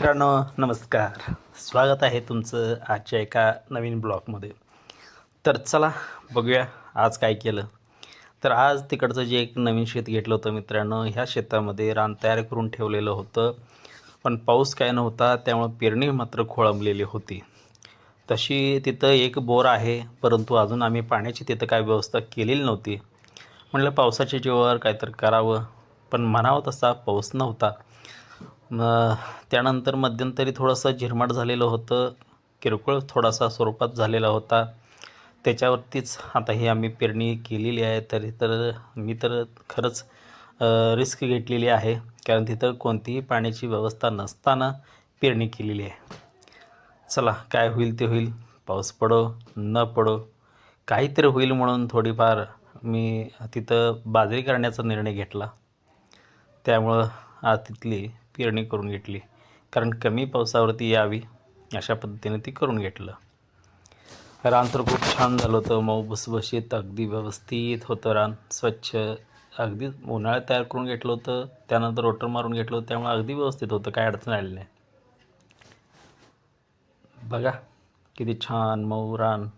मित्रांनो नमस्कार. स्वागत आहे तुमचं आजच्या एका नवीन ब्लॉगमध्ये. तर चला बघूया आज काय केलं. तर आज तिकडचं जे एक नवीन शेत घेतलं होतं मित्रांनो, ह्या शेतामध्ये रान तयार करून ठेवलेलं होतं, पण पाऊस काय नव्हता त्यामुळं पेरणी मात्र खोळंबलेली होती. तशी तिथं एक बोर आहे, परंतु अजून आम्ही पाण्याची तिथं काय व्यवस्था केलेली नव्हती. म्हटलं पावसाच्या जीवावर काहीतरी करावं, पण म्हणावं तसा पाऊस नव्हता. मग त्यानंतर मध्यंतरी थोडंसं झिरमट झालेलं होतं, किरकोळ थोडासा स्वरूपात झालेला होता. त्याच्यावरतीच आता ही आम्ही पेरणी केलेली आहे. तरी तर मी तर खरंच रिस्क घेतलेली आहे, कारण तिथं कोणतीही पाण्याची व्यवस्था नसताना पेरणी केलेली आहे. चला काय होईल ते होईल, पाऊस पडो न पडो काहीतरी होईल म्हणून थोडीफार मी तिथं बाजरी करण्याचा निर्णय घेतला. त्यामुळं आज तिथली पेरणी करून घेतली, कारण कमी पावसावरती यावी अशा पद्धतीने ती करून घेतलं. रान तर खूप छान झालं होतं, मऊ भुसभुशीत अगदी व्यवस्थित होतं रान, स्वच्छ. अगदी उन्हाळ्यात तयार करून घेतलं होतं, त्यानंतर रोटर मारून घेतलं होतं, त्यामुळे अगदी व्यवस्थित होतं, काय अडचण आली नाही. बघा किती छान मऊ रान.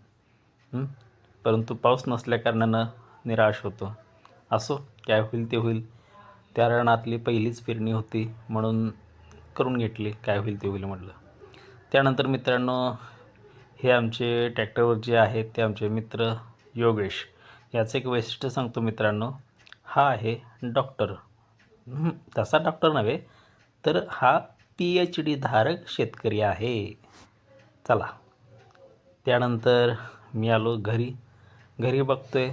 परंतु पाऊस नसल्याकारणानं निराश होतो. असो, काय होईल ते होईल. त्या रानातली पहिलीच पेरणी होती म्हणून करून घेतली, काय होईल ते होईल म्हटलं. त्यानंतर मित्रांनो, हे आमचे ट्रॅक्टरवर जे आहेत ते आमचे मित्र योगेश. याचं एक वैशिष्ट्य सांगतो मित्रांनो, हा आहे डॉक्टर. तसा डॉक्टर नव्हे, तर हा PhD धारक शेतकरी आहे. चला त्यानंतर मी आलो घरी बघतोय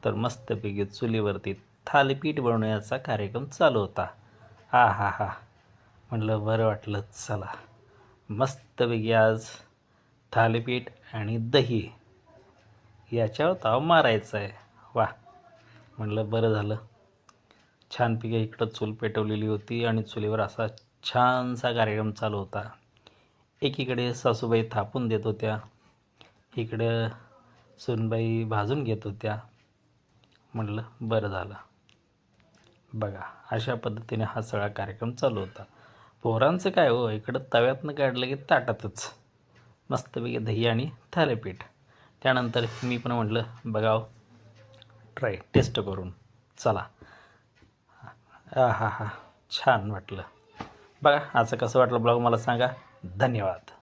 तर मस्तपैकी चुलीवरती थालीपीठ बनवण्याचा कार्यक्रम चालू होता. हा हा हा म्हटलं बरं वाटलं. चला मस्तपैकी आज थालीपीठ आणि दही याच्यावर ताव मारायचं आहे. वा म्हटलं बरं झालं. छानपैकी इकडं चूल पेटवलेली होती आणि चुलीवर असा छानसा कार्यक्रम चालू होता. एकीकडे सासूबाई थापून देत होत्या, इकडं सूनबाई भाजून घेत होत्या. म्हटलं बरं झालं. बघा अशा पद्धतीने हा सगळा कार्यक्रम चालू होता. पोरांचं काय हो, इकडं तव्यातनं काढलं की ताटातच मस्तपैकी दही आणि थालीपीठ. त्यानंतर मी पण म्हटलं बघाव, टेस्ट करून. चला हा छान वाटलं. बघा आजचं कसं वाटलं ब्लॉग मला सांगा. धन्यवाद.